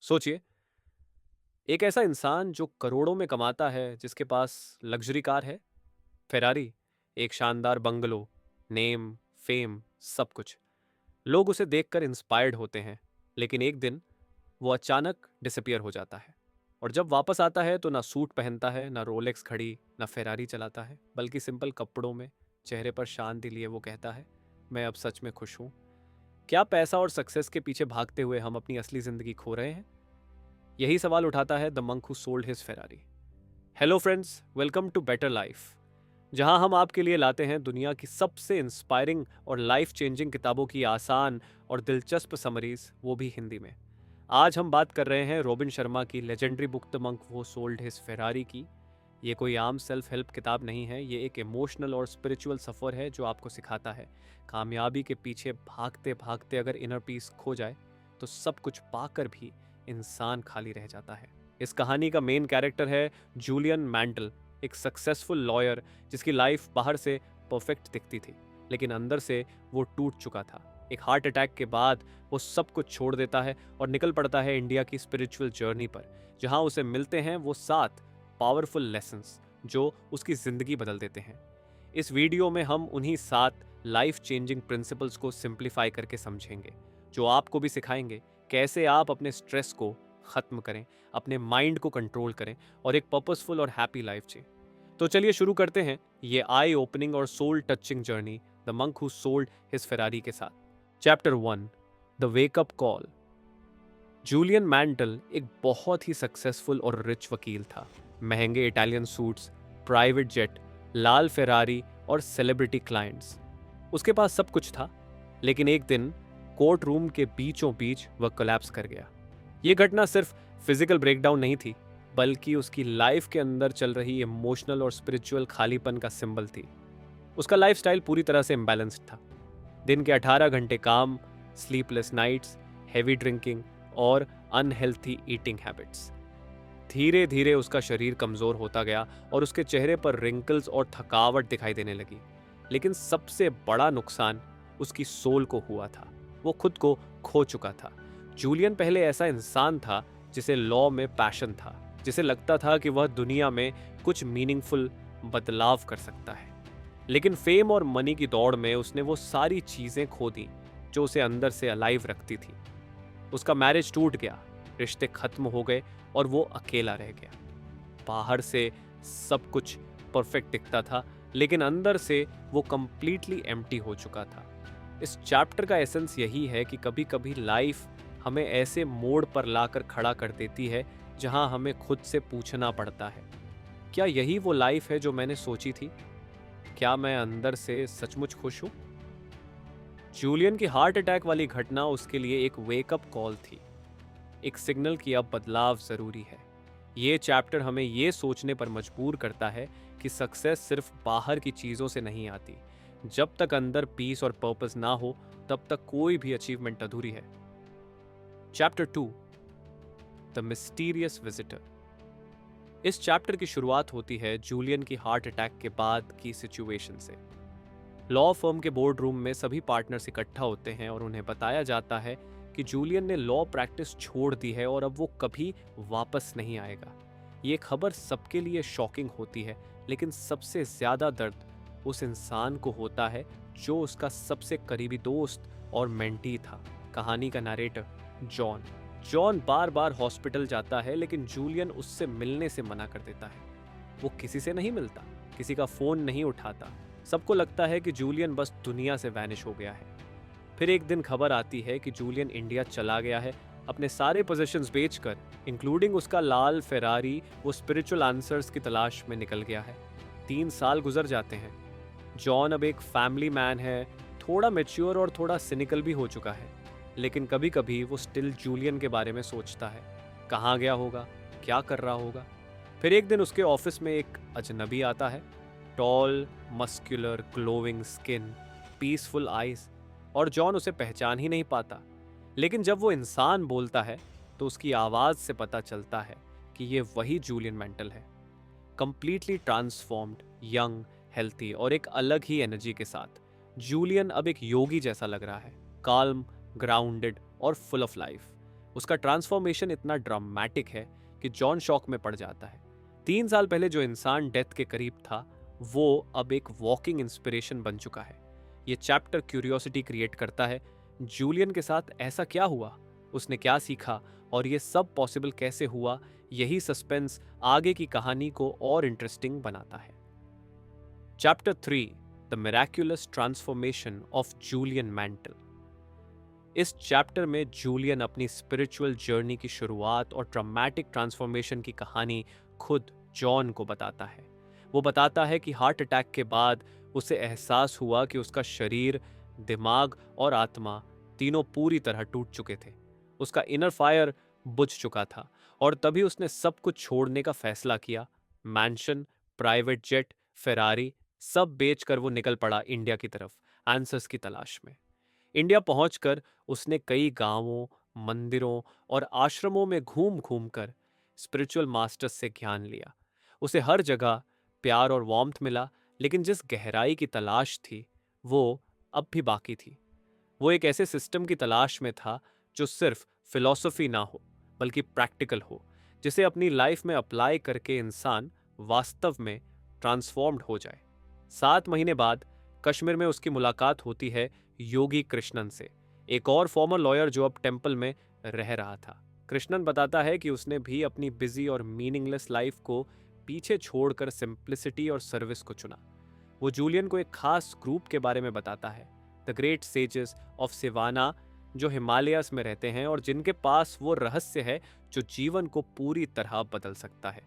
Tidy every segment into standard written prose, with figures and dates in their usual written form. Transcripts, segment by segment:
सोचिए, एक ऐसा इंसान जो करोड़ों में कमाता है, जिसके पास लग्जरी कार है, फेरारी, एक शानदार बंगलो, नेम, फेम, सब कुछ। लोग उसे देखकर इंस्पायर्ड होते हैं, लेकिन एक दिन वो अचानक डिसअपियर हो जाता है। और जब वापस आता है तो ना सूट पहनता है, ना रोलेक्स घड़ी, ना फेरारी चलाता है, बल्कि सिंपल कपड़ों में चेहरे पर शांति लिए वो कहता है, मैं अब सच में खुश हूं। क्या पैसा और सक्सेस के पीछे भागते हुए हम अपनी असली जिंदगी खो रहे हैं? यही सवाल उठाता है the monk who sold his Ferrari. Hello friends, welcome to better life, जहां हम आपके लिए लाते हैं दुनिया की सबसे इंस्पायरिंग और लाइफ चेंजिंग किताबों की आसान और दिलचस्प समरीज, वो भी हिंदी में। आज हम बात कर रहे हैं रॉबिन शर्मा की legendary book the monk who sold his Ferrari की। ये कोई आम सेल्फ हेल्प किताब नहीं है, ये एक इमोशनल और स्पिरिचुअल सफ़र है जो आपको सिखाता है कामयाबी के पीछे भागते भागते अगर इनर पीस खो जाए तो सब कुछ पाकर भी इंसान खाली रह जाता है। इस कहानी का मेन कैरेक्टर है जूलियन मैंटल, एक सक्सेसफुल लॉयर जिसकी लाइफ बाहर से परफेक्ट दिखती थी, लेकिन अंदर से वो टूट चुका था। एक हार्ट अटैक के बाद वो सब कुछ छोड़ देता है और निकल पड़ता है इंडिया की स्पिरिचुअल जर्नी पर, जहां उसे मिलते हैं वो 7 पावरफुल लेसन्स जो उसकी जिंदगी बदल देते हैं। इस वीडियो में हम उन्हीं 7 लाइफ चेंजिंग प्रिंसिपल्स को सिंप्लीफाई करके समझेंगे, जो आपको भी सिखाएंगे कैसे आप अपने स्ट्रेस को खत्म करें, अपने माइंड को कंट्रोल करें और एक पर्पसफुल और हैप्पी लाइफ जिए। तो चलिए शुरू करते हैं ये आई ओपनिंग और soul touching journey the monk who sold his Ferrari के साथ। Chapter 1, the wake up call. Julian Mantle एक बहुत ही सक्सेसफुल और रिच वकील था। महंगे इटालियन सूट्स, प्राइवेट जेट, लाल फेरारी और सेलिब्रिटी क्लाइंट्स, उसके पास सब कुछ था। लेकिन एक दिन कोर्ट रूम के बीचों बीच वह कोलैप्स कर गया। यह घटना सिर्फ फिजिकल ब्रेकडाउन नहीं थी, बल्कि उसकी लाइफ के अंदर चल रही इमोशनल और स्पिरिचुअल खालीपन का सिंबल थी। उसका लाइफस्टाइल पूरी तरह से इम्बैलेंस्ड था। दिन के 18 घंटे काम, स्लीपलेस नाइट्स, हेवी ड्रिंकिंग और अनहेल्थी ईटिंग हैबिट्स। धीरे धीरे उसका शरीर कमजोर होता गया और उसके चेहरे पर रिंकल्स और थकावट दिखाई देने लगी। लेकिन सबसे बड़ा नुकसान उसकी सोल को हुआ था। वो खुद को खो चुका था। जूलियन पहले ऐसा इंसान था जिसे लॉ में पैशन था, जिसे लगता था कि वह दुनिया में कुछ मीनिंगफुल बदलाव कर सकता है। लेकिन फेम और मनी की दौड़ में उसने वो सारी चीजें खो दी जो उसे अंदर से अलाइव रखती थी। उसका मैरिज टूट गया, रिश्ते खत्म हो गए और वो अकेला रह गया। बाहर से सब कुछ परफेक्ट दिखता था, लेकिन अंदर से वो कंप्लीटली एम्प्टी हो चुका था। इस चैप्टर का एसेंस यही है कि कभी कभी लाइफ हमें ऐसे मोड़ पर लाकर खड़ा कर देती है जहां हमें खुद से पूछना पड़ता है, क्या यही वो लाइफ है जो मैंने सोची थी? क्या मैं अंदर से सचमुच खुश हूं? जूलियन की हार्ट अटैक वाली घटना उसके लिए एक वेकअप कॉल थी, एक सिग्नल कि अब बदलाव जरूरी है। ये चैप्टर हमें ये सोचने पर मजबूर करता है कि सक्सेस सिर्फ बाहर की चीजों से नहीं आती। जब तक अंदर पीस और पर्पस ना हो, तब तक कोई भी अचीवमेंट अधूरी है। Chapter 2, the mysterious visitor. इस चैप्टर की शुरुआत होती है जूलियन की हार्ट अटैक के बाद की सिचुएशन से। लॉ फर्म के बोर्ड रूम में सभी पार्टनर्स इकट्ठा होते हैं और उन्हें बताया जाता है कि जूलियन ने लॉ प्रैक्टिस छोड़ दी है और अब वो कभी वापस नहीं आएगा। ये खबर सबके लिए शॉकिंग होती है, लेकिन सबसे ज्यादा दर्द उस इंसान को होता है जो उसका सबसे करीबी दोस्त और मेंटी था। कहानी का नरेटर जॉन। जॉन बार बार हॉस्पिटल जाता है, लेकिन जूलियन उससे मिलने से मना कर देता है। वो किसी से नहीं मिलता, किसी का फोन नहीं उठाता। सबको लगता है कि जूलियन बस दुनिया से वैनिश हो गया है। फिर एक दिन खबर आती है कि जूलियन इंडिया चला गया है, अपने सारे पोजीशंस बेचकर, इंक्लूडिंग उसका लाल फेरारी। वो स्पिरिचुअल आंसर्स की तलाश में निकल गया है। 3 साल गुजर जाते हैं। जॉन अब एक फैमिली मैन है, थोड़ा मैच्योर और थोड़ा सिनिकल भी हो चुका है, लेकिन कभी कभी वो स्टिल जूलियन के बारे में सोचता है। कहाँ गया होगा, क्या कर रहा होगा। फिर एक दिन उसके ऑफिस में एक अजनबी आता है। Tall, muscular, glowing skin, peaceful eyes, और जॉन उसे पहचान ही नहीं पाता। लेकिन जब वो इंसान बोलता है तो उसकी आवाज से पता चलता है कि ये वही जूलियन मेंटल है, कंप्लीटली ट्रांसफॉर्म्ड, यंग, हेल्थी और एक अलग ही एनर्जी के साथ। जूलियन अब एक योगी जैसा लग रहा है, काल्म, ग्राउंडेड और फुल ऑफ लाइफ। उसका ट्रांसफॉर्मेशन इतना ड्रामेटिक है कि जॉन शॉक में पड़ जाता है। 3 साल पहले जो इंसान डेथ के करीब था, वो अब एक वॉकिंग इंस्पिरेशन बन चुका है। ये चैप्टर क्यूरियोसिटी क्रिएट करता है। जूलियन के साथ ऐसा क्या हुआ, उसने क्या सीखा और ये सब पॉसिबल कैसे हुआ, यही सस्पेंस आगे की कहानी को और इंटरेस्टिंग बनाता है। Chapter 3, the miraculous transformation of Julian Mantle. इस चैप्टर में जूलियन अपनी स्पिरिचुअल जर्नी की शुरुआत और ड्रामेटिक ट्रांसफॉर्मेशन की कहानी खुद जॉन को बताता है। वो बताता है कि हार्ट अटैक के बाद उसे एहसास हुआ कि उसका शरीर, दिमाग और आत्मा तीनों पूरी तरह टूट चुके थे। उसका इनर फायर बुझ चुका था और तभी उसने सब कुछ छोड़ने का फैसला किया। मैंशन, प्राइवेट जेट, फेरारी सब बेचकर वो निकल पड़ा इंडिया की तरफ, आंसर्स की तलाश में। इंडिया पहुंचकर उसने कई गांवों, मंदिरों और आश्रमों में घूम घूम कर स्पिरिचुअल मास्टर्स से ज्ञान लिया। उसे हर जगह प्यार और वार्मथ मिला, लेकिन जिस गहराई की तलाश थी वो अब भी बाकी थी। वो एक ऐसे सिस्टम की तलाश में था जो सिर्फ फिलॉसफी ना हो बल्कि प्रैक्टिकल हो, जिसे अपनी लाइफ में अप्लाई करके इंसान वास्तव में ट्रांसफॉर्म्ड हो जाए। 7 महीने बाद कश्मीर में उसकी मुलाकात होती है योगी कृष्णन से, एक और फॉर्मर लॉयर जो अब टेम्पल में रह रहा था। कृष्णन बताता है कि उसने भी अपनी बिजी और मीनिंगलेस लाइफ को पीछे छोड़कर सिंप्लिसिटी और सर्विस को चुना। वो जूलियन को एक खास ग्रुप के बारे में बताता है, the great sages of Siwana, जो हिमालयस में रहते हैं और जिनके पास वो रहस्य है जो जीवन को पूरी तरह बदल सकता है।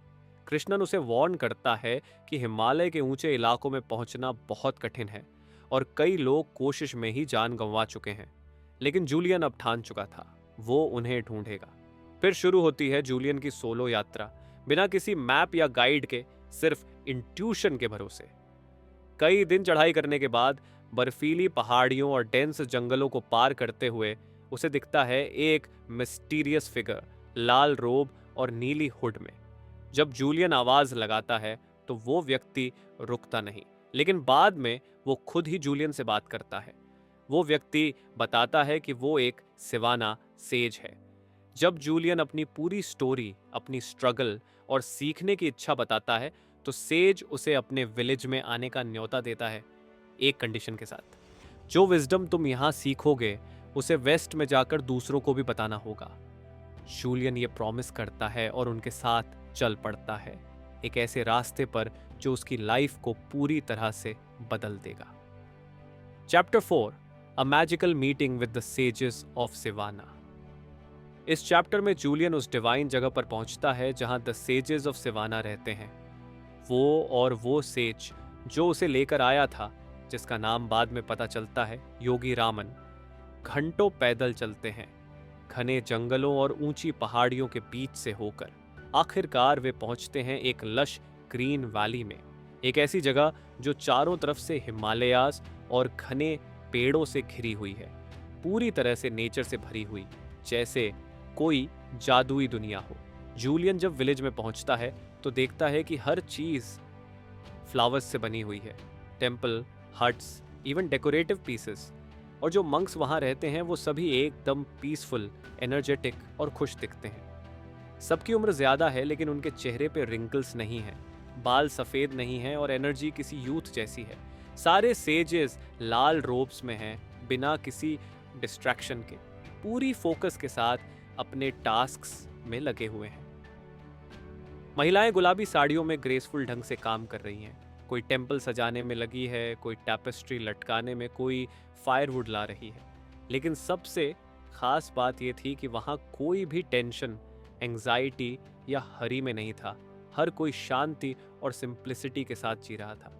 कृष्णन उसे वार्न करता है कि हिमालय के ऊंचे इलाकों में पहुंचना बहुत कठिन है और कई लोग कोशिश में ही जान गंवा चुके हैं। लेकिन जूलियन अब ठान चुका था, वो उन्हें ढूंढेगा। फिर शुरू होती है जूलियन की सोलो यात्रा, बिना किसी मैप या गाइड के, सिर्फ इंट्यूशन के भरोसे। कई दिन चढ़ाई करने के बाद बर्फीली पहाड़ियों और डेंस जंगलों को पार करते हुए उसे दिखता है एक मिस्टीरियस फिगर, लाल रोब और नीली हुड में। जब जूलियन आवाज लगाता है तो वो व्यक्ति रुकता नहीं, लेकिन बाद में वो खुद ही जूलियन से बात करता है। वो व्यक्ति बताता है कि वो एक सिवाना सेज है। जब जूलियन अपनी पूरी स्टोरी, अपनी स्ट्रगल और सीखने की इच्छा बताता है तो सेज उसे अपने विलेज में आने का न्योता देता है, एक कंडीशन के साथ, जो विजडम तुम यहां सीखोगे उसे वेस्ट में जाकर दूसरों को भी बताना होगा। जूलियन ये प्रॉमिस करता है और उनके साथ चल पड़ता है, एक ऐसे रास्ते पर जो उसकी लाइफ को पूरी तरह से बदल देगा। Chapter 4, a magical meeting with the sages of Siwana. इस चैप्टर में जूलियन उस डिवाइन जगह पर पहुंचता है जहां द सेजेस ऑफ सिवाना रहते हैं। वो सेज जो उसे लेकर आया था, जिसका नाम बाद में पता चलता है योगी रामन, घंटों पैदल चलते हैं, घने जंगलों और ऊंची पहाड़ियों के बीच से होकर। आखिरकार वे पहुंचते हैं एक लश ग्रीन वैली में, एक ऐसी जगह जो चारों तरफ से हिमालयास और घने पेड़ों से घिरी हुई है, पूरी तरह से नेचर से भरी हुई, जैसे कोई जादुई दुनिया हो। जूलियन जब विलेज में पहुंचता है तो देखता है कि हर चीज फ्लावर्स से बनी हुई है, temple, huts, even decorative pieces. और जो मंक्स वहां रहते हैं वो सभी एकदम पीसफुल, एनर्जेटिक और खुश दिखते हैं। सबकी उम्र ज्यादा है लेकिन उनके चेहरे पे रिंकल्स नहीं है, बाल सफेद नहीं है और एनर्जी किसी यूथ जैसी है। सारे सेजेस लाल रोब्स में हैं, बिना किसी डिस्ट्रैक्शन के, पूरी फोकस के साथ अपने टास्क्स में लगे हुए हैं। महिलाएं गुलाबी साड़ियों में ग्रेसफुल ढंग से काम कर रही हैं। कोई टेम्पल सजाने में लगी है, कोई टैपेस्ट्री लटकाने में, कोई फायरवुड ला रही है। लेकिन सबसे खास बात यह थी कि वहां कोई भी टेंशन, एंजाइटी या हरी में नहीं था। हर कोई शांति और सिंप्लिसिटी के साथ जी रहा था।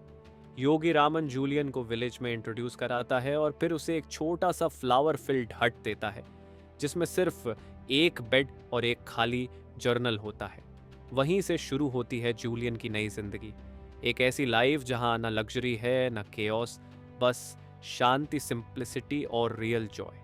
योगी रामन जूलियन को विलेज में इंट्रोड्यूस कराता है और फिर उसे एक छोटा सा फ्लावर फिल्ड हट देता है जिसमें सिर्फ एक बेड और एक खाली जर्नल होता है। वहीं से शुरू होती है जूलियन की नई जिंदगी, एक ऐसी लाइफ जहां ना लग्जरी है ना केओस, बस शांति, सिंप्लिसिटी और रियल जॉय।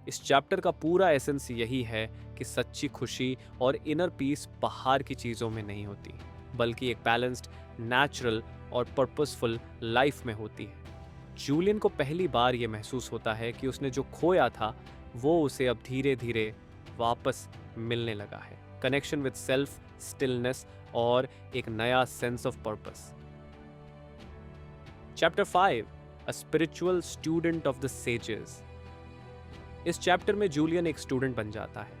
इस चैप्टर का पूरा एसेंस यही है कि सच्ची खुशी और इनर पीस बाहर की चीज़ों में नहीं होती, बल्कि एक बैलेंस्ड, नेचुरल और पर्पसफुल लाइफ में होती है। जूलियन को पहली बार यह महसूस होता है कि उसने जो खोया था वो उसे अब धीरे धीरे वापस मिलने लगा है। कनेक्शन विद सेल्फ, स्टिलनेस और एक नया sense of purpose. Chapter 5, a spiritual student of the sages. इस चैप्टर में जूलियन एक स्टूडेंट बन जाता है,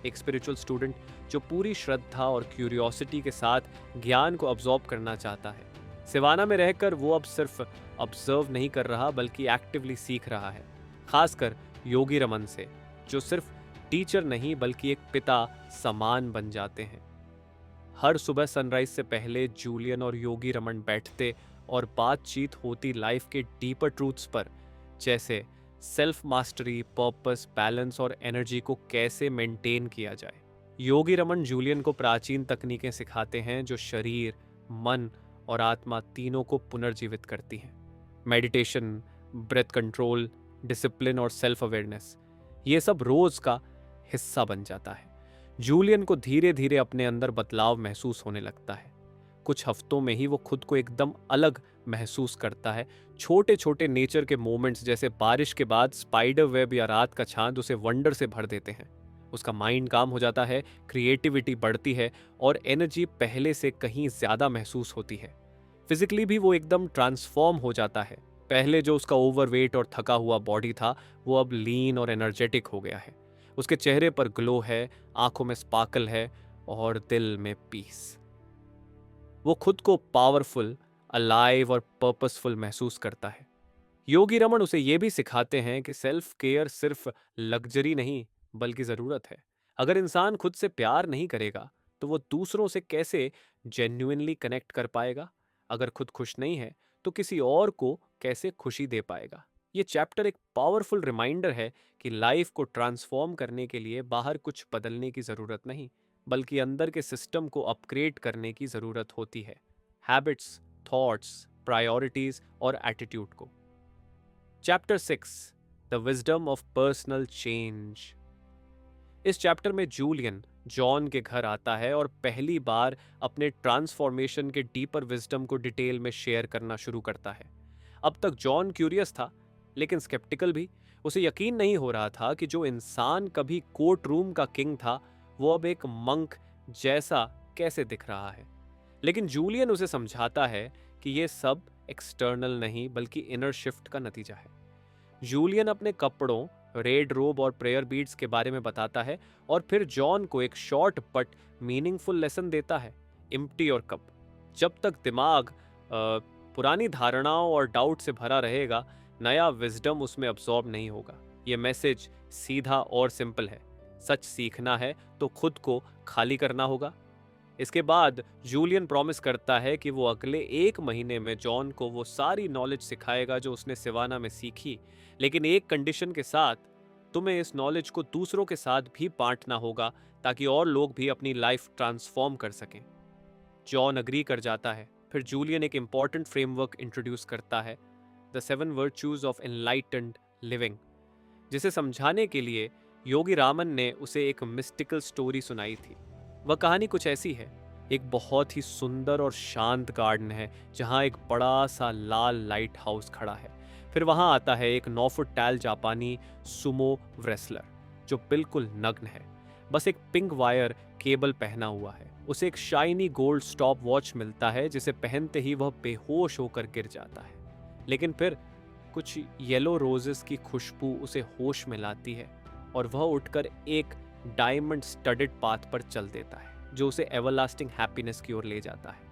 एक स्पिरिचुअल स्टूडेंट जो पूरी श्रद्धा और क्यूरियोसिटी के साथ ज्ञान को अब्जॉर्ब करना चाहता है। सिवाना में रहकर वो अब सिर्फ ऑब्जर्व नहीं कर रहा बल्कि एक्टिवली सीख रहा है, खासकर योगी रमन से, जो सिर्फ टीचर नहीं बल्कि एक पिता समान बन जाते हैं। हर सुबह सनराइज से पहले जूलियन और योगी रमन बैठते और बातचीत होती लाइफ के डीपर ट्रूथ्स पर, जैसे सेल्फ मास्टरी, पर्पस, बैलेंस और एनर्जी को कैसे मेंटेन किया जाए। योगी रमन जूलियन को प्राचीन तकनीकें सिखाते हैं जो शरीर, मन और आत्मा तीनों को पुनर्जीवित करती हैं। मेडिटेशन, ब्रेथ कंट्रोल, डिसिप्लिन और सेल्फ अवेयरनेस, ये सब रोज का हिस्सा बन जाता है। जूलियन को धीरे धीरे अपने अंदर बदलाव महसूस होने लगता है। कुछ हफ्तों में ही वो खुद को एकदम अलग महसूस करता है। छोटे छोटे नेचर के मोमेंट्स, जैसे बारिश के बाद स्पाइडर वेब या रात का चांद, उसे वंडर से भर देते हैं। उसका माइंड काम हो जाता है, क्रिएटिविटी बढ़ती है और एनर्जी पहले से कहीं ज्यादा महसूस होती है। फिजिकली भी वो एकदम ट्रांसफॉर्म हो जाता है। पहले जो उसका ओवरवेट और थका हुआ बॉडी था, वो अब लीन और एनर्जेटिक हो गया है। उसके चेहरे पर ग्लो है, आंखों में स्पार्कल है और दिल में पीस। वो खुद को पावरफुल, अलाइव और पर्पसफुल महसूस करता है। योगी रमन उसे ये भी सिखाते हैं कि सेल्फ केयर सिर्फ लग्जरी नहीं बल्कि ज़रूरत है। अगर इंसान खुद से प्यार नहीं करेगा तो वो दूसरों से कैसे जेन्युइनली कनेक्ट कर पाएगा? अगर खुद खुश नहीं है तो किसी और को कैसे खुशी दे पाएगा? ये चैप्टर एक पावरफुल रिमाइंडर है कि लाइफ को ट्रांसफॉर्म करने के लिए बाहर कुछ बदलने की ज़रूरत नहीं, बल्कि अंदर के सिस्टम को अपग्रेड करने की ज़रूरत होती है। हैबिट्स, थॉट्स, प्रायोरिटीज और एटीट्यूड को। Chapter 6, the wisdom of personal change. इस चैप्टर में जूलियन जॉन के घर आता है और पहली बार अपने ट्रांसफॉर्मेशन के डीपर विजडम को डिटेल में शेयर करना शुरू करता है। अब तक जॉन क्यूरियस था लेकिन स्केप्टिकल भी। उसे यकीन नहीं हो रहा था कि जो इंसान कभी कोर्ट रूम का किंग था, वो अब एक मंक जैसा कैसे दिख रहा है। लेकिन जूलियन उसे समझाता है कि ये सब एक्सटर्नल नहीं बल्कि इनर शिफ्ट का नतीजा है। जूलियन अपने कपड़ों, रेड रोब और प्रेयर बीड्स के बारे में बताता है और फिर जॉन को एक शॉर्ट बट मीनिंगफुल लेसन देता है, इम्प्टी और कप। जब तक दिमाग पुरानी धारणाओं और डाउट से भरा रहेगा, नया विजडम उसमें अब्सॉर्ब नहीं होगा। ये मैसेज सीधा और सिंपल है। सच सीखना है तो खुद को खाली करना होगा। इसके बाद जूलियन प्रॉमिस करता है कि वो अगले 1 महीने में जॉन को वो सारी नॉलेज सिखाएगा जो उसने सिवाना में सीखी, लेकिन एक कंडीशन के साथ, तुम्हें इस नॉलेज को दूसरों के साथ भी बांटना होगा ताकि और लोग भी अपनी लाइफ ट्रांसफॉर्म कर सकें। जॉन अग्री कर जाता है। फिर जूलियन एक इंपॉर्टेंट फ्रेमवर्क इंट्रोड्यूस करता है, the 7 virtues of enlightened living, जिसे समझाने के लिए योगी रामन ने उसे एक मिस्टिकल स्टोरी सुनाई थी। वह कहानी कुछ ऐसी है। एक बहुत ही सुंदर और शांत गार्डन है जहां एक बड़ा सा लाल लाइट हाउस खड़ा है। फिर वहां आता है एक 9 फुट टैल जापानी सुमो रेसलर जो बिल्कुल नग्न है, बस एक पिंक वायर केबल पहना हुआ है। उसे एक शाइनी गोल्ड स्टॉप वॉच मिलता है जिसे पहनते ही वह बेहोश होकर गिर जाता है। लेकिन फिर कुछ येलो रोजेस की खुशबू उसे होश में लाती है और वह उठकर एक डायमंड स्टडेड पाथ पर चल देता है जो उसे एवरलास्टिंग हैप्पीनेस की ओर ले जाता है।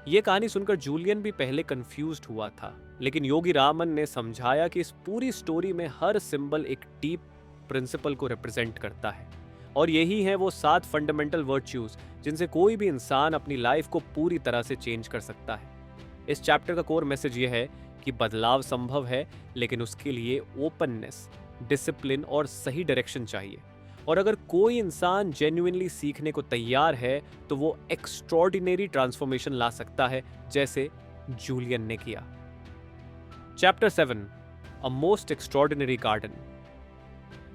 यह कहानी सुनकर जूलियन भी पहले कंफ्यूज्ड हुआ था, लेकिन योगी रामन ने समझाया कि इस पूरी स्टोरी में हर सिंबल एक डीप प्रिंसिपल को रिप्रेजेंट करता है और यही है वो 7 फंडामेंटल वर्च्यूज जिनसे कोई भी इंसान अपनी लाइफ को पूरी तरह से चेंज कर सकता है। इस चैप्टर का कोर मैसेज यह है कि बदलाव संभव है, लेकिन उसके लिए ओपननेस, डिसिप्लिन और सही डायरेक्शन चाहिए। और अगर कोई इंसान जेन्युइनली सीखने को तैयार है तो वो एक्स्ट्रॉर्डिनरी ट्रांसफॉर्मेशन ला सकता है, जैसे जूलियन ने किया। Chapter 7, a most extraordinary garden.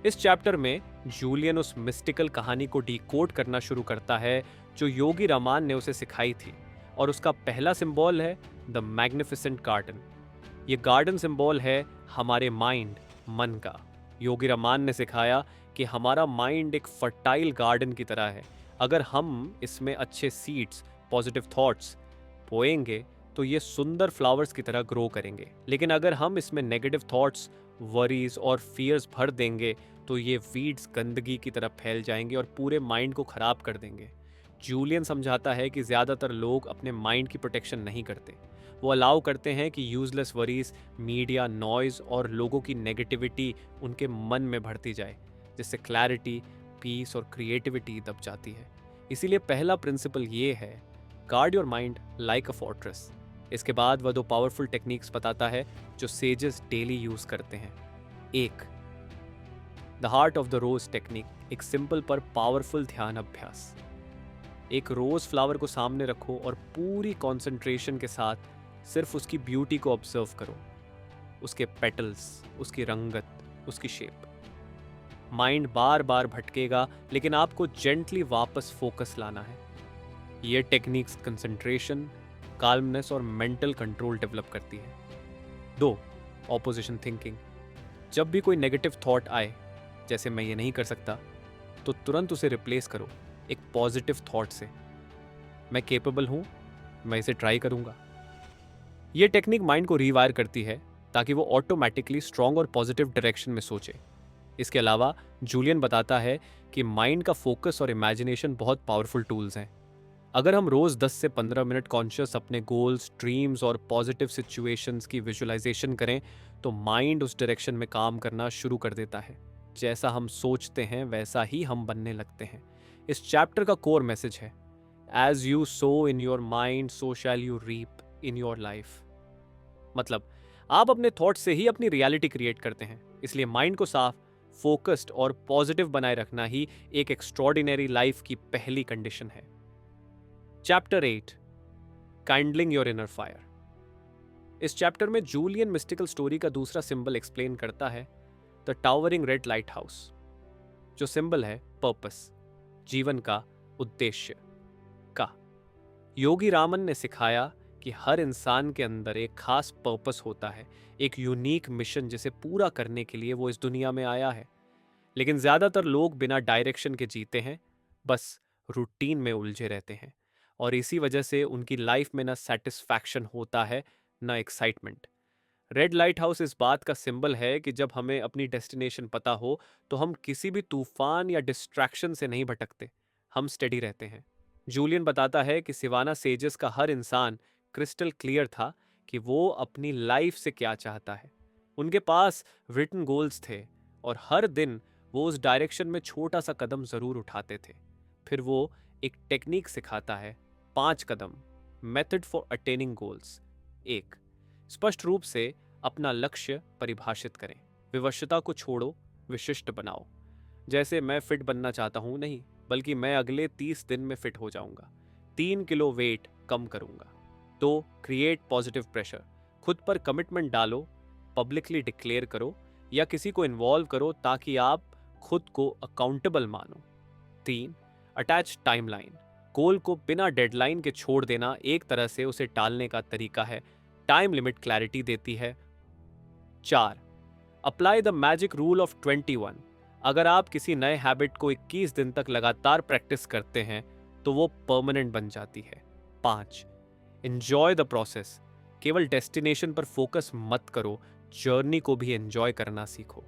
इस चैप्टर में जूलियन उस मिस्टिकल कहानी को डिकोड करना शुरू करता है जो योगी रामान ने उसे सिखाई थी, और उसका पहला सिंबल है द मैग्निफिसेंट गार्डन। ये गार्डन सिंबल है हमारे माइंड, मन का। योगी रामान ने सिखाया कि हमारा माइंड एक फर्टाइल गार्डन की तरह है। अगर हम इसमें अच्छे सीड्स, पॉजिटिव थॉट्स बोएंगे तो ये सुंदर फ्लावर्स की तरह ग्रो करेंगे। लेकिन अगर हम इसमें नेगेटिव थॉट्स, वरीज और फियर्स भर देंगे तो ये वीड्स गंदगी की तरह फैल जाएंगे और पूरे माइंड को खराब कर देंगे। जूलियन समझाता है कि ज़्यादातर लोग अपने माइंड की प्रोटेक्शन नहीं करते। वो अलाउ करते हैं कि यूजलेस वरीज, मीडिया, नॉइज और लोगों की नेगेटिविटी उनके मन में बढ़ती जाए, जिससे क्लैरिटी, पीस और क्रिएटिविटी दब जाती है। इसीलिए पहला प्रिंसिपल ये है, guard your mind like a fortress. इसके बाद वह 2 पावरफुल टेक्निक्स बताता है जो सेजेस डेली यूज करते हैं। एक, the heart of the rose technique, एक सिंपल पर पावरफुल ध्यान अभ्यास। एक रोज फ्लावर को सामने रखो और पूरी कंसंट्रेशन के साथ सिर्फ उसकी ब्यूटी को ऑब्जर्व करो, उसके पेटल्स, उसकी रंगत, उसकी शेप। माइंड बार बार भटकेगा, लेकिन आपको जेंटली वापस फोकस लाना है। ये टेक्निक्स कंसंट्रेशन, काल्मनेस और मेंटल कंट्रोल डेवलप करती है। 2, ऑपोजिशन थिंकिंग। जब भी कोई नेगेटिव थॉट आए, जैसे मैं ये नहीं कर सकता, तो तुरंत उसे रिप्लेस करो एक पॉजिटिव थॉट से, मैं केपेबल हूं, मैं इसे ट्राई करूंगा। यह टेक्निक माइंड को रीवायर करती है ताकि वो ऑटोमेटिकली स्ट्रांग और पॉजिटिव डायरेक्शन में सोचे। इसके अलावा जूलियन बताता है कि माइंड का फोकस और इमेजिनेशन बहुत पावरफुल टूल्स हैं। अगर हम रोज 10 से 15 मिनट कॉन्शियस अपने गोल्स, ड्रीम्स और पॉजिटिव सिचुएशंस की विजुअलाइजेशन करें, तो माइंड उस डायरेक्शन में काम करना शुरू कर देता है। जैसा हम सोचते हैं वैसा ही हम बनने लगते हैं। इस चैप्टर का कोर मैसेज है, as you sow in your mind so shall you reap in your life. मतलब आप अपने थॉट से ही अपनी रियलिटी क्रिएट करते हैं। इसलिए माइंड को साफ, फोकस्ड और पॉजिटिव बनाए रखना ही एक एक्स्ट्रॉर्डिनरी लाइफ की पहली कंडीशन है। Chapter 8, kindling your inner fire. इस चैप्टर में जूलियन मिस्टिकल स्टोरी का दूसरा सिंबल एक्सप्लेन करता है, the towering red lighthouse, जो सिंबल है पर्पस, जीवन का उद्देश्य का। योगी रामन ने सिखाया कि हर इंसान के अंदर एक खास पर्पस होता है, एक यूनिक मिशन जिसे पूरा करने के लिए वो इस दुनिया में आया है। लेकिन ज्यादातर लोग बिना डायरेक्शन के जीते हैं, बस रूटीन में उलझे रहते हैं, और इसी वजह से उनकी लाइफ में ना सेटिस्फैक्शन होता है, ना एक्साइटमेंट। रेड लाइट हाउस इस बात का सिंबल है कि जब हमें अपनी डेस्टिनेशन पता हो तो हम किसी भी तूफान या डिस्ट्रैक्शन से नहीं भटकते, हम स्टेडी रहते हैं। जूलियन बताता है कि सिवाना सेजेस का हर इंसान क्रिस्टल क्लियर था कि वो अपनी लाइफ से क्या चाहता है। उनके पास रिटन गोल्स थे और हर दिन वो उस डायरेक्शन में छोटा सा कदम जरूर उठाते थे। फिर वो एक टेक्निक सिखाता है, 5 कदम, मेथड फॉर अटेनिंग गोल्स। 1, स्पष्ट रूप से अपना लक्ष्य परिभाषित करें। विवशता को छोड़ो, विशिष्ट बनाओ। जैसे मैं फिट बनना चाहता हूं नहीं, बल्कि मैं अगले 30 दिन में फिट हो जाऊंगा, 3 किलो वेट कम करूंगा। 2, क्रिएट पॉजिटिव प्रेशर। खुद पर कमिटमेंट डालो, पब्लिकली डिक्लेयर करो या किसी को इन्वॉल्व करो ताकि आप खुद को अकाउंटेबल मानो। 3, अटैच टाइमलाइन। गोल को बिना डेडलाइन के छोड़ देना एक तरह से उसे टालने का तरीका है, टाइम लिमिट क्लैरिटी देती है। 4, apply the magic rule of 21। अगर आप किसी नए हैबिट को 21 दिन तक लगातार प्रैक्टिस करते हैं तो वो परमानेंट बन जाती है। 5, एंजॉय द प्रोसेस। केवल डेस्टिनेशन पर फोकस मत करो, जर्नी को भी एंजॉय करना सीखो।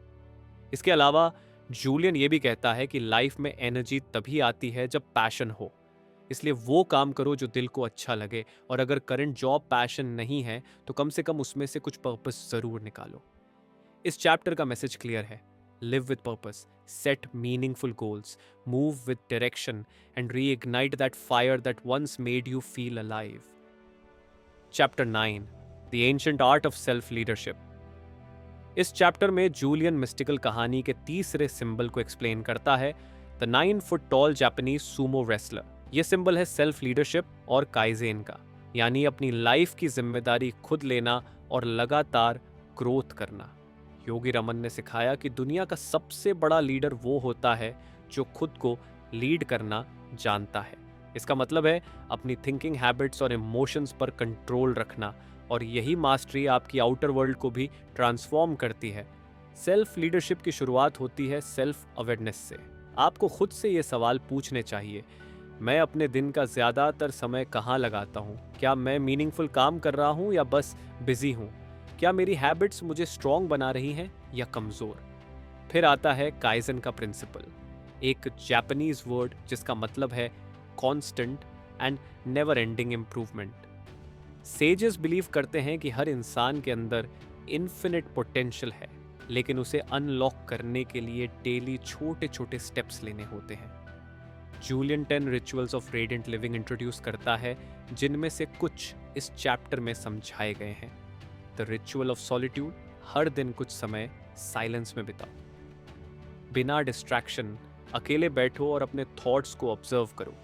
इसके अलावा जूलियन ये भी कहता है कि लाइफ में एनर्जी तभी आती है जब पैशन हो। इसलिए वो काम करो जो दिल को अच्छा लगे, और अगर करंट जॉब पैशन नहीं है तो कम से कम उसमें से कुछ पर्पस जरूर निकालो। इस चैप्टर का मैसेज क्लियर है, live with purpose, set meaningful goals, move with direction and reignite that fire that once made you feel alive. Chapter 9, the ancient art of self leadership. इस चैप्टर में Julian mystical कहानी के तीसरे symbol को explain करता है, the 9 foot tall Japanese sumo wrestler. यह symbol है सेल्फ लीडरशिप और काइजेन का, यानी अपनी लाइफ की जिम्मेदारी खुद लेना और लगातार ग्रोथ करना। योगी रमन ने सिखाया कि दुनिया का सबसे बड़ा लीडर वो होता है जो खुद को लीड करना जानता है। इसका मतलब है अपनी थिंकिंग हैबिट्स और इमोशंस पर कंट्रोल रखना, और यही मास्टरी आपकी आउटर वर्ल्ड को भी ट्रांसफॉर्म करती है। सेल्फ लीडरशिप की शुरुआत होती है सेल्फ अवेयरनेस से। आपको खुद से ये सवाल पूछने चाहिए, मैं अपने दिन का ज़्यादातर समय कहाँ लगाता हूँ? क्या मैं मीनिंगफुल काम कर रहा हूँ या बस बिजी हूँ? क्या मेरी हैबिट्स मुझे स्ट्रॉन्ग बना रही हैं या कमज़ोर? फिर आता है काइजन का प्रिंसिपल, एक जापानीज वर्ड जिसका मतलब है constant and never ending improvement. Sages believe करते हैं कि हर इंसान के अंदर इन्फिनिट पोटेंशियल है, लेकिन उसे अनलॉक करने के लिए डेली छोटे छोटे स्टेप्स लेने होते हैं। Julian 10 rituals of radiant living introduce करता है, जिनमें से कुछ इस चैप्टर में समझाए गए हैं। द रिचुअल ऑफ सॉलिट्यूड, हर दिन कुछ समय साइलेंस में बिताओ, बिना डिस्ट्रैक्शन अकेले बैठो और अपने थॉट्स को ऑब्जर्व करो।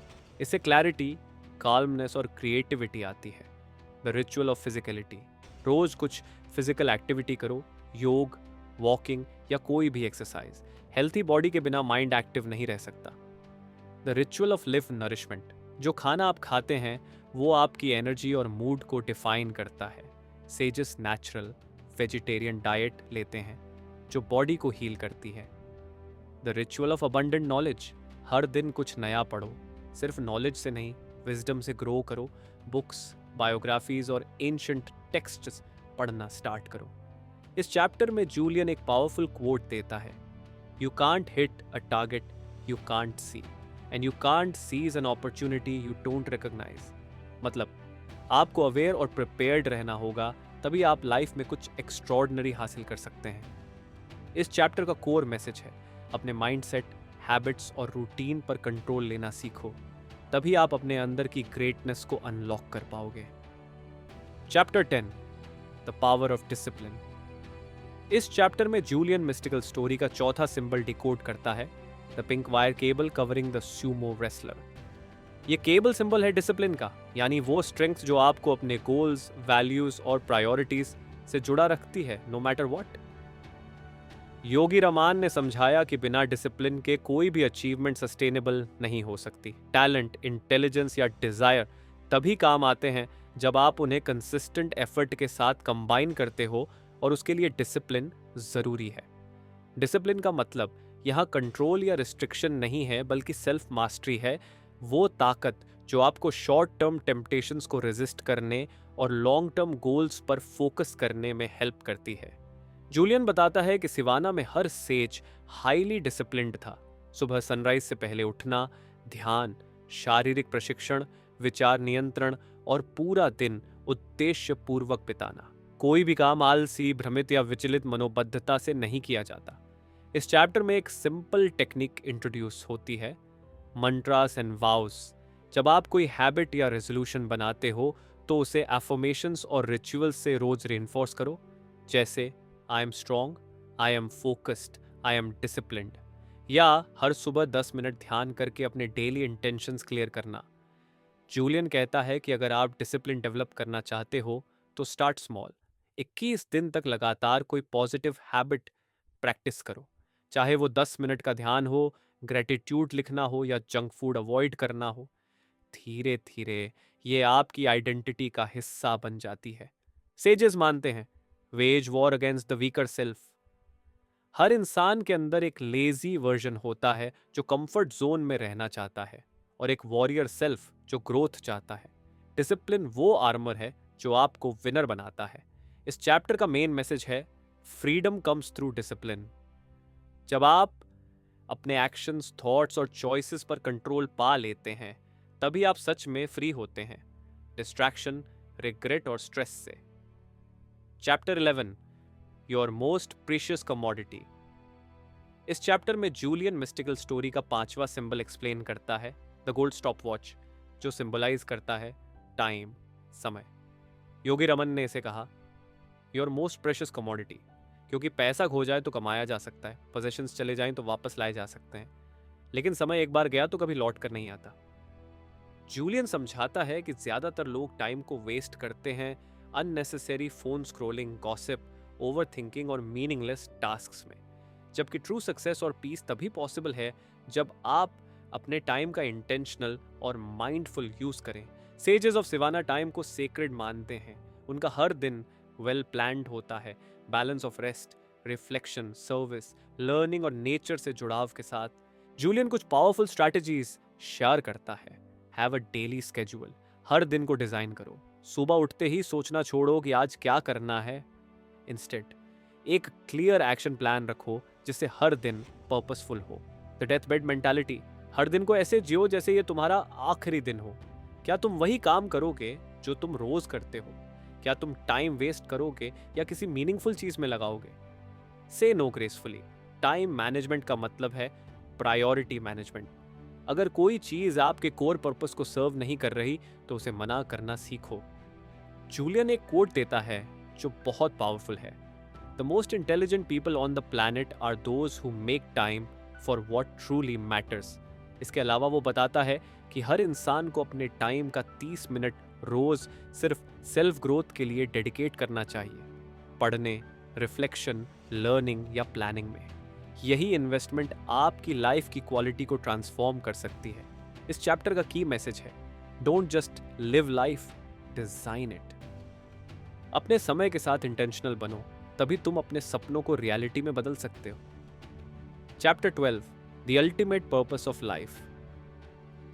इससे क्लैरिटी, काल्मनेस और क्रिएटिविटी आती है। द रिचुअल ऑफ फिजिकलिटी, रोज कुछ फिजिकल एक्टिविटी करो, योग, वॉकिंग या कोई भी एक्सरसाइज। हेल्थी बॉडी के बिना माइंड एक्टिव नहीं रह सकता। The ritual of live nourishment, जो खाना आप खाते हैं वो आपकी एनर्जी और मूड को डिफाइन करता है। सेजेस नेचुरल वेजिटेरियन डाइट लेते हैं जो बॉडी को हील करती है। The ritual of abundant knowledge, हर दिन कुछ नया पढ़ो, सिर्फ नॉलेज से नहीं, विजडम से ग्रो करो। बुक्स, बायोग्राफीज और एंशिएंट टेक्स्ट्स पढ़ना स्टार्ट करो। इस चैप्टर में जूलियन एक पावरफुल कोट देता है, you can't hit a target you can't see and you can't seize an opportunity you don't recognise. मतलब आपको अवेयर और प्रिपेयर्ड रहना होगा, तभी आप लाइफ में कुछ एक्स्ट्रॉर्डिनरी हासिल कर सकते हैं। इस चैप्टर का कोर मैसेज है, अपने माइंडसेट, हैबिट्स और रूटीन पर कंट्रोल लेना सीखो, तभी आप अपने अंदर की ग्रेटनेस को अनलॉक कर पाओगे। Chapter 10, the power of discipline. इस चैप्टर में जूलियन मिस्टिकल स्टोरी का चौथा सिंबल डिकोड करता है, the pink wire cable covering the Sumo wrestler. ये केबल सिंबल है डिसिप्लिन का, यानी वो स्ट्रेंथ जो आपको अपने गोल्स, वैल्यूज और प्रायोरिटीज से जुड़ा रखती है, नो मैटर व्हाट। योगी रमान ने समझाया कि बिना डिसिप्लिन के कोई भी अचीवमेंट सस्टेनेबल नहीं हो सकती। टैलेंट, इंटेलिजेंस या डिजायर तभी काम आते हैं जब आप उन्हें कंसिस्टेंट एफर्ट के साथ कंबाइन करते हो, और उसके लिए डिसिप्लिन जरूरी है। डिसिप्लिन का मतलब यहाँ कंट्रोल या रिस्ट्रिक्शन नहीं है, बल्कि सेल्फ मास्टरी है, वो ताकत जो आपको शॉर्ट टर्म टेम्पटेशंस को रेजिस्ट करने और लॉन्ग टर्म गोल्स पर फोकस करने में हेल्प करती है। जूलियन बताता है कि सिवाना में हर सेज हाईली डिसिप्लिन्ड था। सुबह सनराइज से पहले उठना, ध्यान, शारीरिक प्रशिक्षण, विचार नियंत्रण और पूरा दिन उद्देश्य पूर्वक बिताना। कोई भी काम आलसी, भ्रमित या विचलित मनोबद्धता से नहीं किया जाता। इस चैप्टर में एक सिंपल टेक्निक इंट्रोड्यूस होती है, मंत्रास एंड वाउस। जब आप कोई हैबिट या रेजोल्यूशन बनाते हो तो उसे एफर्मेशंस और रिचुअल्स से रोज रिइंफोर्स करो, जैसे I am strong, I am focused, I am disciplined, या हर सुबह 10 मिनट ध्यान करके अपने डेली इंटेंशंस क्लियर करना। जूलियन कहता है कि अगर आप डिसिप्लिन डेवलप करना चाहते हो तो स्टार्ट स्मॉल। 21 दिन तक लगातार कोई पॉजिटिव हैबिट प्रैक्टिस करो, चाहे वो 10 मिनट का ध्यान हो, ग्रेटिट्यूड लिखना हो या जंक फूड अवॉइड करना हो। धीरे धीरे ये आपकी आइडेंटिटी का हिस्सा बन जाती है। सेजेस मानते हैं, wage war against the weaker self. हर इंसान के अंदर एक लेजी वर्जन होता है जो कंफर्ट जोन में रहना चाहता है, और एक वॉरियर सेल्फ जो ग्रोथ चाहता है। डिसिप्लिन वो आर्मर है जो आपको विनर बनाता है। इस चैप्टर का मेन मैसेज है, फ्रीडम कम्स थ्रू डिसिप्लिन। जब आप अपने एक्शंस, थॉट्स और चॉइसेस पर कंट्रोल पा लेते हैं, तभी आप सच में फ्री होते हैं, डिस्ट्रैक्शन, रिग्रेट और स्ट्रेस से। Chapter 11, your most precious commodity. इस चैप्टर में जूलियन मिस्टिकल स्टोरी का 5वां सिंबल एक्सप्लेन करता है, द गोल्ड स्टॉप वॉच, जो सिंबलाइज करता है टाइम, समय। योगी रमन ने इसे कहा, योर मोस्ट प्रेशियस कमोडिटी, क्योंकि पैसा खो जाए तो कमाया जा सकता है, पोजेशंस चले जाएं तो वापस लाए जा सकते हैं, लेकिन समय एक बार गया तो कभी लौट कर नहीं आता। जूलियन समझाता है कि ज्यादातर लोग टाइम को वेस्ट करते हैं unnecessary phone scrolling, gossip, overthinking और मीनिंगलेस टास्क्स में, जबकि ट्रू सक्सेस और पीस तभी पॉसिबल है जब आप अपने टाइम का इंटेंशनल और माइंडफुल यूज करें। सेजेस ऑफ सिवाना टाइम को सेक्रेड मानते हैं। उनका हर दिन वेल प्लान्ड होता है, balance of rest, reflection, service, learning और नेचर से जुड़ाव के साथ जूलियन कुछ पावरफुल स्ट्रैटेजीज शेयर करता है। हैव अ डेली स्केड्यूल, हर दिन को डिजाइन करो। सुबह उठते ही सोचना छोड़ो कि आज क्या करना है। इंस्टेंट एक क्लियर एक्शन प्लान रखो जिससे हर दिन पर्पसफुल हो। द डेथ बेड मेंटालिटी, हर दिन को ऐसे जियो जैसे ये तुम्हारा आखिरी दिन हो। क्या तुम वही काम करोगे जो तुम रोज करते हो? क्या तुम टाइम वेस्ट करोगे या किसी मीनिंगफुल चीज में लगाओगे? से नो ग्रेसफुली, टाइम मैनेजमेंट का मतलब है प्रायोरिटी मैनेजमेंट। अगर कोई चीज आपके कोर पर्पस को सर्व नहीं कर रही तो उसे मना करना सीखो। जूलियन एक कोट देता है जो बहुत पावरफुल है। The most intelligent people on the planet are those who make time for what truly matters. इसके अलावा वो बताता है कि हर इंसान को अपने टाइम का 30 मिनट रोज सिर्फ सेल्फ ग्रोथ के लिए डेडिकेट करना चाहिए, पढ़ने, रिफ्लेक्शन, लर्निंग या प्लानिंग में। यही इन्वेस्टमेंट आपकी लाइफ की क्वालिटी को ट्रांसफॉर्म कर सकती है। इस चैप्टर का की मैसेज है, don't just live life, design it. अपने समय के साथ इंटेंशनल बनो, तभी तुम अपने सपनों को रियलिटी में बदल सकते हो। Chapter 12, the ultimate purpose of life.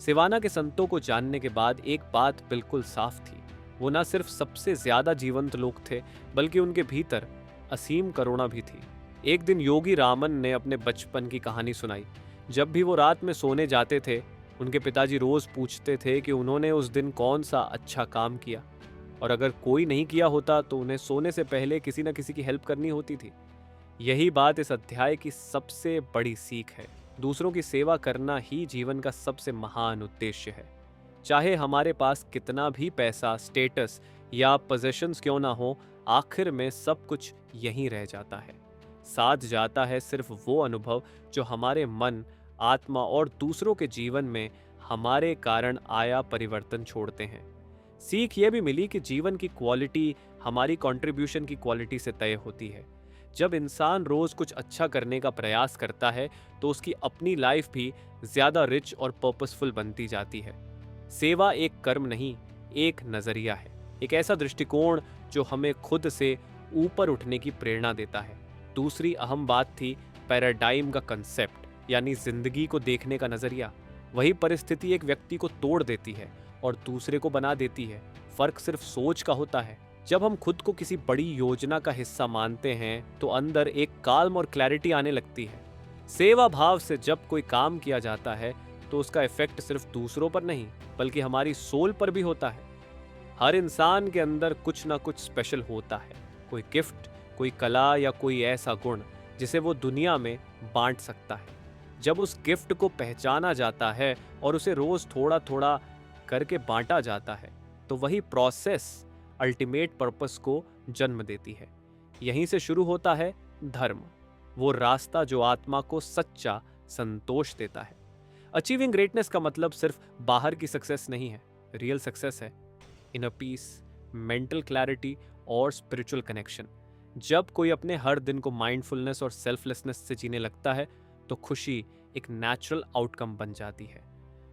Siwana के संतों को जानने के बाद एक बात बिल्कुल साफ थी, वो ना सिर्फ सबसे ज्यादा जीवंत लोग थे बल्कि उनके भीतर असीम करुणा भी थी। एक दिन योगी रामन ने अपने बचपन की कहानी सुनाई। जब भी वो रात में सोने जाते थे, उनके पिताजी रोज पूछते थे कि उन्होंने उस दिन कौन सा अच्छा काम किया, और अगर कोई नहीं किया होता तो उन्हें सोने से पहले किसी न किसी की हेल्प करनी होती थी। यही बात इस अध्याय की सबसे बड़ी सीख है। दूसरों की सेवा करना ही जीवन का सबसे महान उद्देश्य है। चाहे हमारे पास कितना भी पैसा, स्टेटस या पोजीशंस क्यों ना हो, आखिर में सब कुछ यहीं रह जाता है। साथ जाता है सिर्फ वो अनुभव जो हमारे मन, आत्मा और दूसरों के जीवन में हमारे कारण आया परिवर्तन छोड़ते हैं। सीख यह भी मिली कि जीवन की क्वालिटी हमारी कंट्रीब्यूशन की क्वालिटी से तय होती है। जब इंसान रोज कुछ अच्छा करने का प्रयास करता है तो उसकी अपनी लाइफ भी ज्यादा रिच और पर्पसफुल बनती जाती है। सेवा एक कर्म नहीं, एक नजरिया है, एक ऐसा दृष्टिकोण जो हमें खुद से ऊपर उठने की प्रेरणा देता है। दूसरी अहम बात थी पैराडाइम का कंसेप्ट, यानी जिंदगी को देखने का नजरिया। वही परिस्थिति एक व्यक्ति को तोड़ देती है और दूसरे को बना देती है। फर्क सिर्फ सोच का होता है। जब हम खुद को किसी बड़ी योजना का हिस्सा मानते हैं तो अंदर एक काल्म और क्लैरिटी आने लगती है। सेवा भाव से जब कोई काम किया जाता है तो उसका इफेक्ट सिर्फ दूसरों पर नहीं बल्कि हमारी सोल पर भी होता है। हर इंसान के अंदर कुछ ना कुछ स्पेशल होता है, कोई गिफ्ट, कोई कला या कोई ऐसा गुण जिसे वो दुनिया में बांट सकता है। जब उस गिफ्ट को पहचाना जाता है और उसे रोज थोड़ा थोड़ा करके बांटा जाता है तो वही प्रोसेस अल्टीमेट पर्पस को जन्म देती है। यहीं से शुरू होता है धर्म, वो रास्ता जो आत्मा को सच्चा संतोष देता है। अचीविंग ग्रेटनेस का मतलब सिर्फ बाहर की सक्सेस नहीं है, रियल सक्सेस है इनर पीस, मेंटल क्लैरिटी और स्पिरिचुअल कनेक्शन। जब कोई अपने हर दिन को माइंडफुलनेस और सेल्फलेसनेस से जीने लगता है तो खुशी एक नेचुरल आउटकम बन जाती है।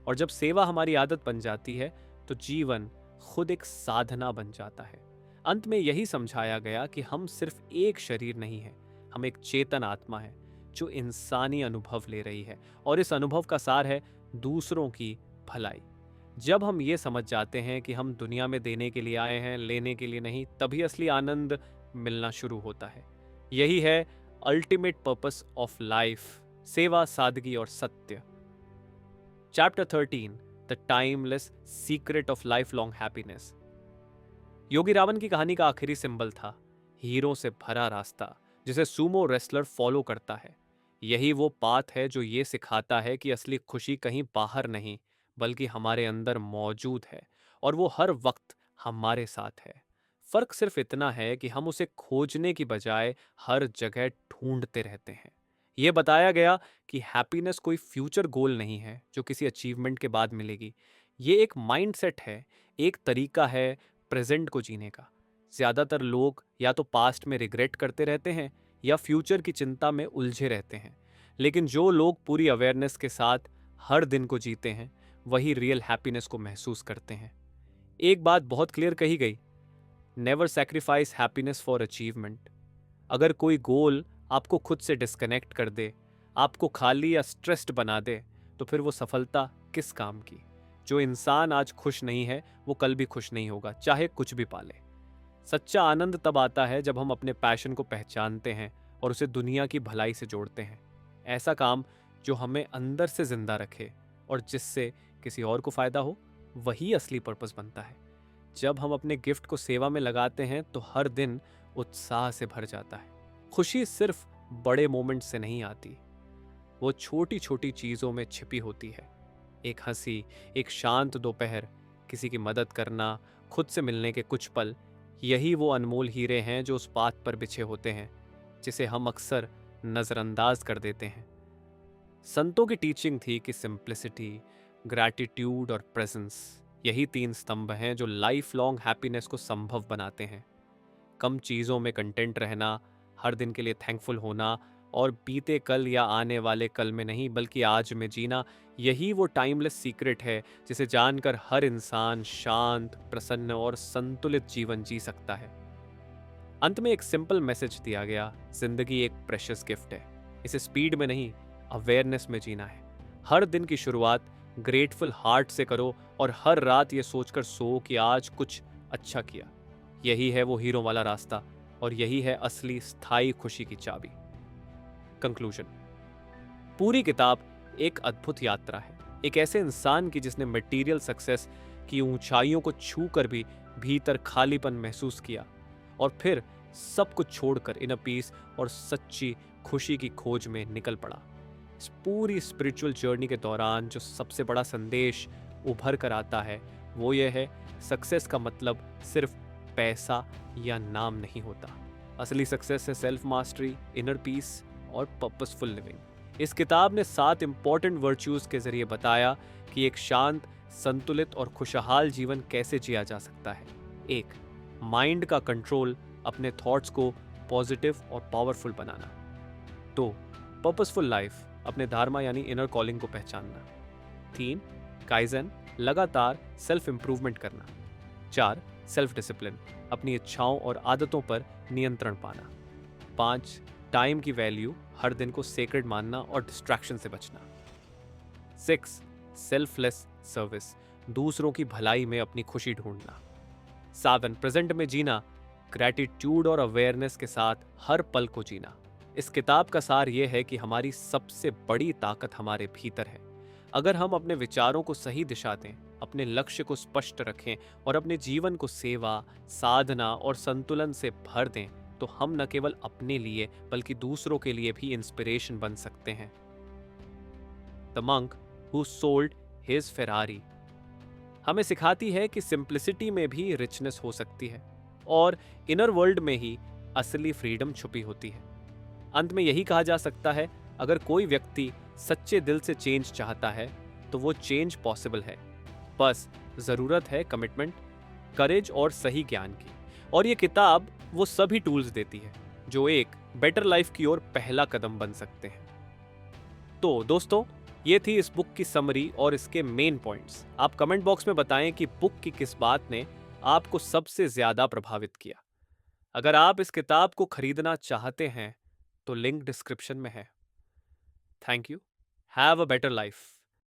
और जब सेवा हमारी आदत बन जाती है तो जीवन खुद एक साधना बन जाता है। अंत में यही समझाया गया कि हम सिर्फ एक शरीर नहीं है, हम एक चेतन आत्मा है जो इंसानी अनुभव ले रही है, और इस अनुभव का सार है दूसरों की भलाई। जब हम ये समझ जाते हैं कि हम दुनिया में देने के लिए आए हैं, लेने के लिए नहीं, तभी असली आनंद मिलना शुरू होता है। यही है अल्टीमेट पर्पस ऑफ लाइफ, सेवा, सादगी और सत्य। Chapter 13, the timeless secret of lifelong happiness. Yogi Ravan की कहानी का आखिरी सिंबल था हीरो से भरा रास्ता जिसे सुमो रेसलर फॉलो करता है। यही वो पाथ है जो ये सिखाता है कि असली खुशी कहीं बाहर नहीं बल्कि हमारे अंदर मौजूद है, और वो हर वक्त हमारे साथ है। फर्क सिर्फ इतना है कि हम उसे खोजने की बजाय हर जगह ढूंढते रहते हैं। ये बताया गया कि हैप्पीनेस कोई फ्यूचर गोल नहीं है जो किसी अचीवमेंट के बाद मिलेगी। ये एक माइंडसेट है, एक तरीका है प्रेजेंट को जीने का। ज्यादातर लोग या तो पास्ट में रिग्रेट करते रहते हैं या फ्यूचर की चिंता में उलझे रहते हैं, लेकिन जो लोग पूरी अवेयरनेस के साथ हर दिन को जीते हैं वही रियल हैप्पीनेस को महसूस करते हैं। एक बात बहुत क्लियर कही गई, never sacrifice happiness for achievement. अगर कोई गोल आपको खुद से डिस्कनेक्ट कर दे, आपको खाली या स्ट्रेस्ड बना दे, तो फिर वो सफलता किस काम की? जो इंसान आज खुश नहीं है वो कल भी खुश नहीं होगा, चाहे कुछ भी पाले। सच्चा आनंद तब आता है जब हम अपने पैशन को पहचानते हैं और उसे दुनिया की भलाई से जोड़ते हैं। ऐसा काम जो हमें अंदर से जिंदा रखे और जिससे किसी और को फायदा हो, वही असली पर्पस बनता है। जब हम अपने गिफ्ट को सेवा में लगाते हैं तो हर दिन उत्साह से भर जाता है। खुशी सिर्फ बड़े मोमेंट से नहीं आती, वो छोटी छोटी चीजों में छिपी होती है। एक हंसी, एक शांत दोपहर, किसी की मदद करना, खुद से मिलने के कुछ पल, यही वो अनमोल हीरे हैं जो उस पात पर बिछे होते हैं जिसे हम अक्सर नजरअंदाज कर देते हैं। संतों की टीचिंग थी कि सिंप्लिसिटी, ग्रैटिट्यूड और प्रेजेंस, यही तीन स्तंभ हैं जो लाइफ लॉन्ग हैप्पीनेस को संभव बनाते हैं। कम चीज़ों में कंटेंट रहना, हर दिन के लिए थैंकफुल होना और बीते कल या आने वाले कल में नहीं बल्कि आज में जीना, यही वो टाइमलेस सीक्रेट है जिसे जानकर हर इंसान शांत, प्रसन्न और संतुलित जीवन जी सकता है। अंत में एक सिंपल मैसेज दिया गया, जिंदगी एक प्रेशियस गिफ्ट है, इसे स्पीड में नहीं, अवेयरनेस में जीना है। हर दिन की शुरुआत ग्रेटफुल हार्ट से करो और हर रात ये सोचकर सो कि आज कुछ अच्छा किया। यही है वो हीरो वाला रास्ता और यही है असली स्थायी खुशी की चाबी। कंक्लूजन। पूरी किताब एक अद्भुत यात्रा है, एक ऐसे इंसान की जिसने मटेरियल सक्सेस की ऊंचाइयों को छू कर भी भीतर खालीपन महसूस किया और फिर सब कुछ छोड़कर इन पीस और सच्ची खुशी की खोज में निकल पड़ा। इस पूरी स्पिरिचुअल जर्नी के दौरान जो सबसे बड़ा संदेश उभर कर आता है वो ये है, सक्सेस का मतलब सिर्फ पैसा या नाम नहीं होता। असली सक्सेस है सेल्फ मास्टरी, इनर पीस और पर्पसफुल लिविंग। इस किताब ने 7 इंपॉर्टेंट वर्च्यूज के जरिए बताया कि एक शांत, संतुलित और खुशहाल जीवन कैसे जिया जा सकता है। 1. माइंड का कंट्रोल, अपने थॉट्स को पॉजिटिव और पावरफुल बनाना। 2. पर्पसफुल लाइफ, अपने धार्मा यानी इनर कॉलिंग को पहचानना। 3. काइजन, लगातार सेल्फ इंप्रूवमेंट करना। 4. सेल्फ डिसिप्लिन, अपनी इच्छाओं और आदतों पर नियंत्रण पाना। 5. टाइम की वैल्यू, हर दिन को सेक्रेड मानना और डिस्ट्रैक्शन से बचना। 6. सेल्फलेस सर्विस, दूसरों की भलाई में अपनी खुशी ढूंढना। 7. प्रेजेंट में जीना, ग्रैटिट्यूड और अवेयरनेस के साथ हर पल को जीना। इस किताब का सार यह है कि हमारी सबसे बड़ी ताकत हमारे भीतर है। अगर हम अपने विचारों को सही दिशा दें, अपने लक्ष्य को स्पष्ट रखें और अपने जीवन को सेवा, साधना और संतुलन से भर दें, तो हम न केवल अपने लिए बल्कि दूसरों के लिए भी इंस्पिरेशन बन सकते हैं। The monk who sold his Ferrari हमें सिखाती है कि सिंप्लिसिटी में भी रिचनेस हो सकती है और इनर वर्ल्ड में ही असली फ्रीडम छुपी होती है। अंत में यही कहा जा सकता है, अगर कोई व्यक्ति सच्चे दिल से चेंज चाहता है तो वो चेंज पॉसिबल है। बस जरूरत है कमिटमेंट, करेज और सही ज्ञान की। और ये किताब वो सभी टूल्स देती है जो एक बेटर लाइफ की ओर पहला कदम बन सकते हैं। तो दोस्तों, ये थी इस बुक की समरी और इसके मेन पॉइंट्स। आप कमेंट बॉक्स में बताएं कि बुक की किस बात ने आपको सबसे ज्यादा प्रभावित किया। अगर आप इस किताब को खरीदना चाहते हैं तो लिंक डिस्क्रिप्शन में है। Thank you. Have a better life.